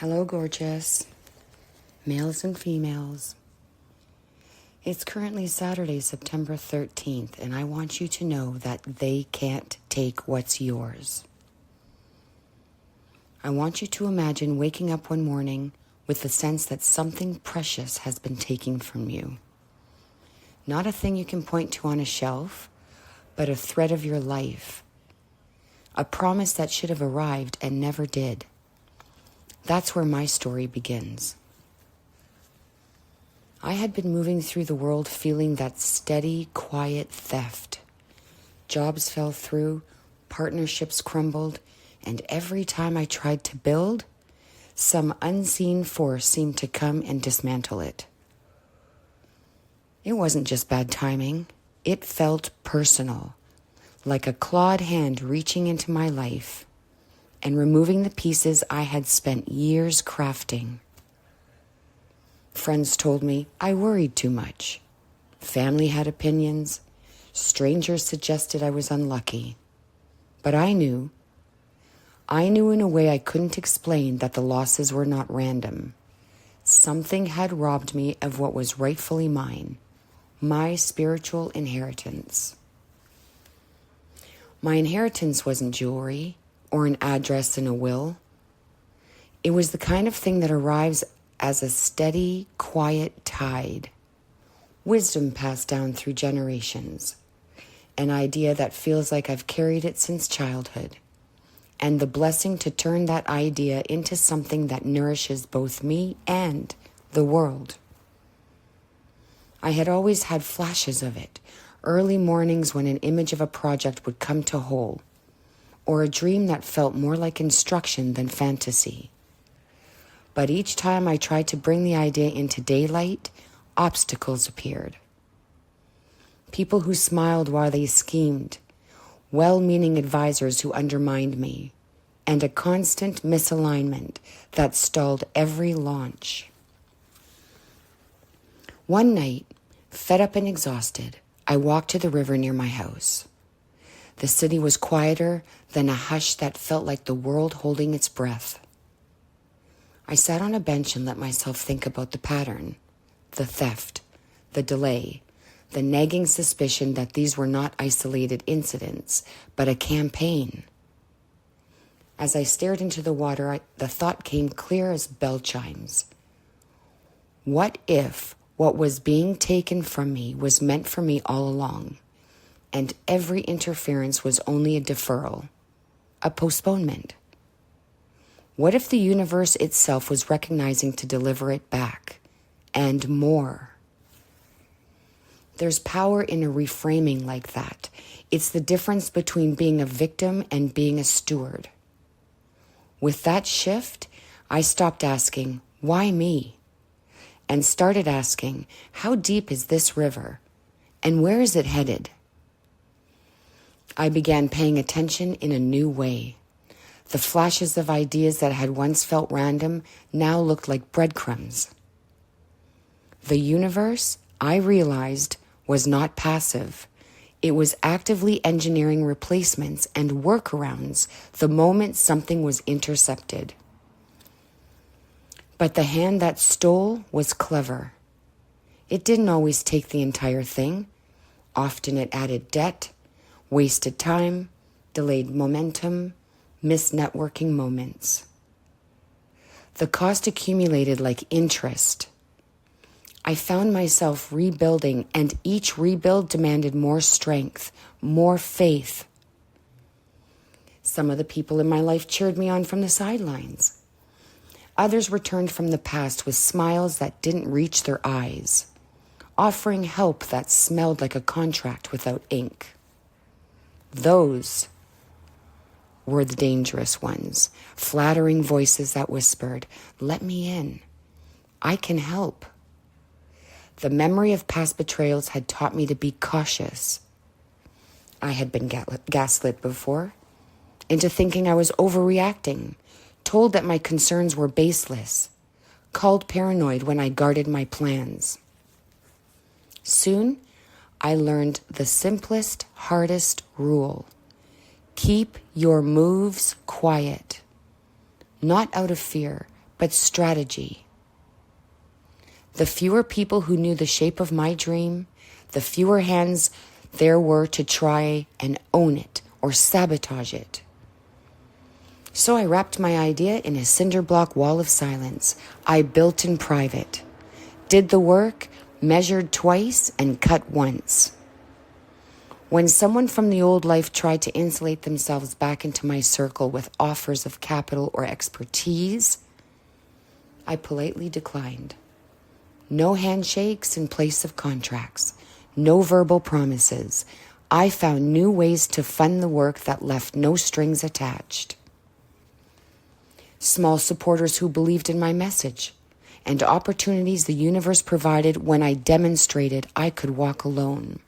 Hello, gorgeous males and females. It's currently Saturday, September 13th, and I want you to know that they can't take what's yours. I want you to imagine waking up one morning with the sense that something precious has been taken from you. Not a thing you can point to on a shelf, but a thread of your life. A promise that should have arrived and never did. That's where my story begins. I had been moving through the world feeling that steady, quiet theft. Jobs fell through, partnerships crumbled, and every time I tried to build, some unseen force seemed to come and dismantle it. It wasn't just bad timing. It felt personal, like a clawed hand reaching into my life and removing the pieces I had spent years crafting. Friends told me I worried too much. Family had opinions. Strangers suggested I was unlucky. But I knew in a way I couldn't explain that the losses were not random. Something had robbed me of what was rightfully mine, my spiritual inheritance. My inheritance wasn't jewelry or an address in a will. It was the kind of thing that arrives as a steady, quiet tide. Wisdom passed down through generations. An idea that feels like I've carried it since childhood. And the blessing to turn that idea into something that nourishes both me and the world. I had always had flashes of it. Early mornings when an image of a project would come to whole. Or a dream that felt more like instruction than fantasy. But each time I tried to bring the idea into daylight, obstacles appeared. People who smiled while they schemed, well-meaning advisors who undermined me, and a constant misalignment that stalled every launch. One night, fed up and exhausted, I walked to the river near my house. The city was quieter than a hush that felt like the world holding its breath. I sat on a bench and let myself think about the pattern, the theft, the delay, the nagging suspicion that these were not isolated incidents, but a campaign. As I stared into the water, the thought came clear as bell chimes. What if what was being taken from me was meant for me all along? And every interference was only a deferral, a postponement. What if the universe itself was recognizing to deliver it back, and more? There's power in a reframing like that. It's the difference between being a victim and being a steward. With that shift, I stopped asking, why me? And started asking, how deep is this river? And where is it headed? I began paying attention in a new way. The flashes of ideas that had once felt random now looked like breadcrumbs. The universe, I realized, was not passive. It was actively engineering replacements and workarounds the moment something was intercepted. But the hand that stole was clever. It didn't always take the entire thing. Often it added debt, wasted time, delayed momentum, missed networking moments. The cost accumulated like interest. I found myself rebuilding, and each rebuild demanded more strength, more faith. Some of the people in my life cheered me on from the sidelines. Others returned from the past with smiles that didn't reach their eyes, offering help that smelled like a contract without ink. Those were the dangerous ones, flattering voices that whispered, "Let me in. I can help." The memory of past betrayals had taught me to be cautious. I had been gaslit before into thinking I was overreacting, told that my concerns were baseless, called paranoid when I guarded my plans. Soon, I learned the simplest, hardest rule. Keep your moves quiet. Not out of fear, but strategy. The fewer people who knew the shape of my dream, the fewer hands there were to try and own it or sabotage it. So I wrapped my idea in a cinder block wall of silence. I built in private, did the work, measured twice, and cut once. When someone from the old life tried to insulate themselves back into my circle with offers of capital or expertise, I politely declined. No handshakes in place of contracts, no verbal promises. I found new ways to fund the work that left no strings attached. Small supporters who believed in my message, and opportunities the universe provided when I demonstrated I could walk alone.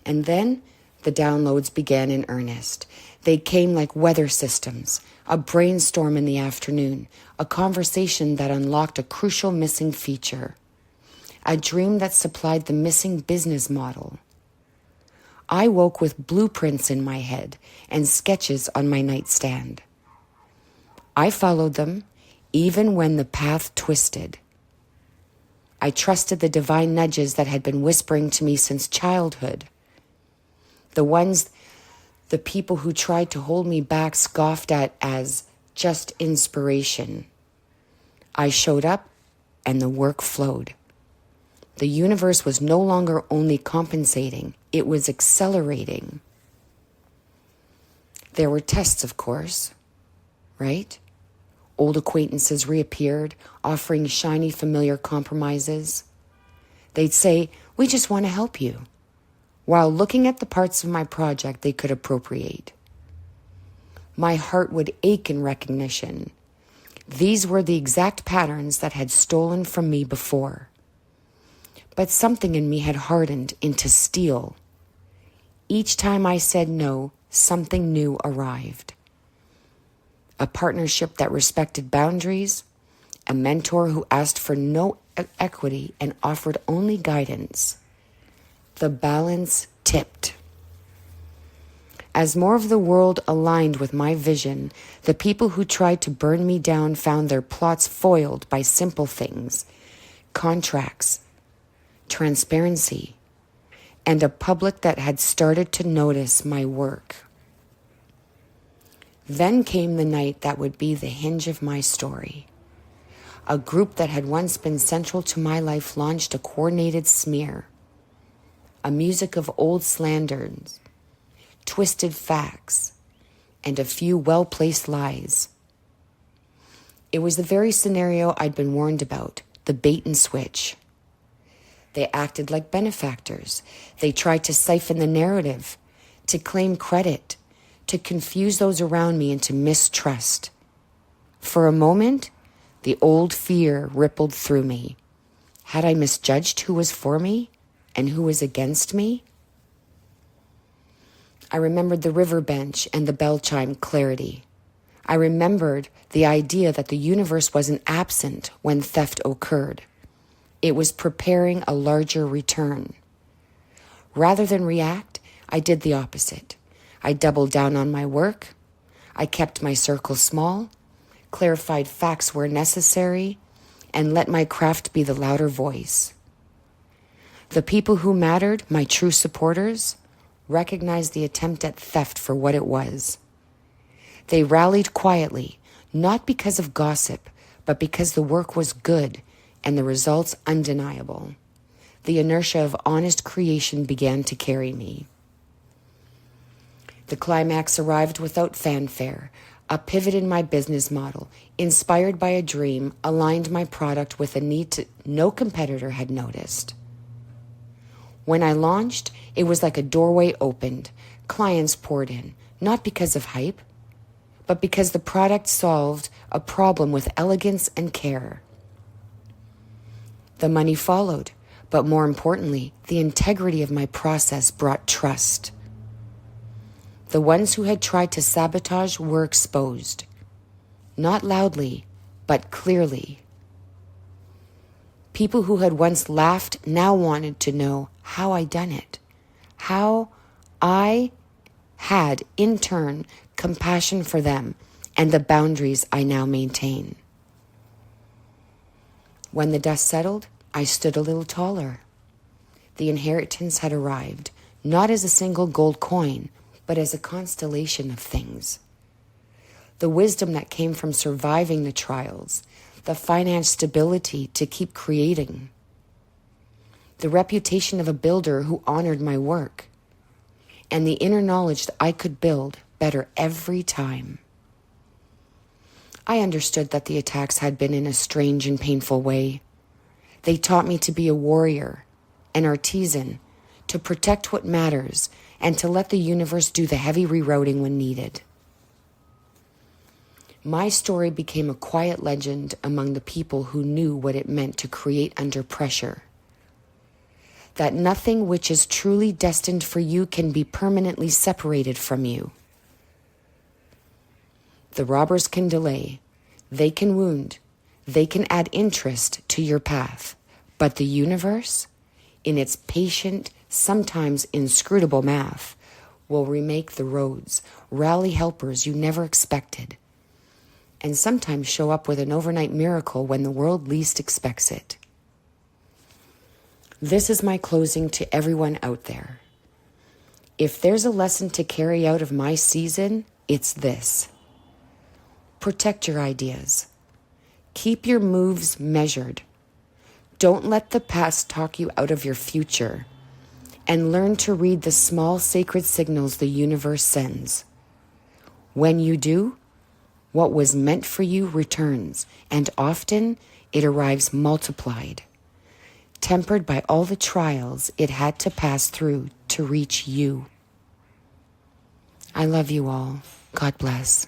And then the downloads began in earnest. They came like weather systems, a brainstorm in the afternoon, a conversation that unlocked a crucial missing feature, a dream that supplied the missing business model. I woke with blueprints in my head and sketches on my nightstand. I followed them, even when the path twisted. I trusted the divine nudges that had been whispering to me since childhood. The people who tried to hold me back scoffed at as just inspiration. I showed up and the work flowed. The universe was no longer only compensating, it was accelerating. There were tests, of course, right? Old acquaintances reappeared, offering shiny, familiar compromises. They'd say, "We just want to help you," while looking at the parts of my project they could appropriate. My heart would ache in recognition. These were the exact patterns that had stolen from me before. But something in me had hardened into steel. Each time I said no, something new arrived. A partnership that respected boundaries, a mentor who asked for no equity and offered only guidance. The balance tipped. As more of the world aligned with my vision, the people who tried to burn me down found their plots foiled by simple things, contracts, transparency, and a public that had started to notice my work. Then came the night that would be the hinge of my story. A group that had once been central to my life launched a coordinated smear, a music of old slanders, twisted facts, and a few well-placed lies. It was the very scenario I'd been warned about, the bait and switch. They acted like benefactors. They tried to siphon the narrative, to claim credit, to confuse those around me into mistrust. For a moment, the old fear rippled through me. Had I misjudged who was for me and who was against me? I remembered the river bench and the bell chime clarity. I remembered the idea that the universe wasn't absent when theft occurred. It was preparing a larger return. Rather than react, I did the opposite. I doubled down on my work. I kept my circle small, clarified facts where necessary, and let my craft be the louder voice. The people who mattered, my true supporters, recognized the attempt at theft for what it was. They rallied quietly, not because of gossip, but because the work was good and the results undeniable. The inertia of honest creation began to carry me. The climax arrived without fanfare. A pivot in my business model, inspired by a dream, aligned my product with a need no competitor had noticed. When I launched, it was like a doorway opened. Clients poured in, not because of hype, but because the product solved a problem with elegance and care. The money followed, but more importantly, the integrity of my process brought trust. The ones who had tried to sabotage were exposed, not loudly, but clearly. People who had once laughed now wanted to know how I done it, how I had, in turn, compassion for them and the boundaries I now maintain. When the dust settled, I stood a little taller. The inheritance had arrived, not as a single gold coin, but as a constellation of things. The wisdom that came from surviving the trials, the finance stability to keep creating, the reputation of a builder who honored my work, and the inner knowledge that I could build better every time. I understood that the attacks had been in a strange and painful way. They taught me to be a warrior, an artisan, to protect what matters, and to let the universe do the heavy rerouting when needed. My story became a quiet legend among the people who knew what it meant to create under pressure. That nothing which is truly destined for you can be permanently separated from you. The robbers can delay, they can wound, they can add interest to your path, but the universe, in its patient, sometimes inscrutable math, will remake the roads, rally helpers you never expected, and sometimes show up with an overnight miracle when the world least expects it. This is my closing to everyone out there. If there's a lesson to carry out of my season, it's this. Protect your ideas. Keep your moves measured. Don't let the past talk you out of your future. And learn to read the small sacred signals the universe sends. When you do, what was meant for you returns, and often it arrives multiplied, tempered by all the trials it had to pass through to reach you. I love you all. God bless.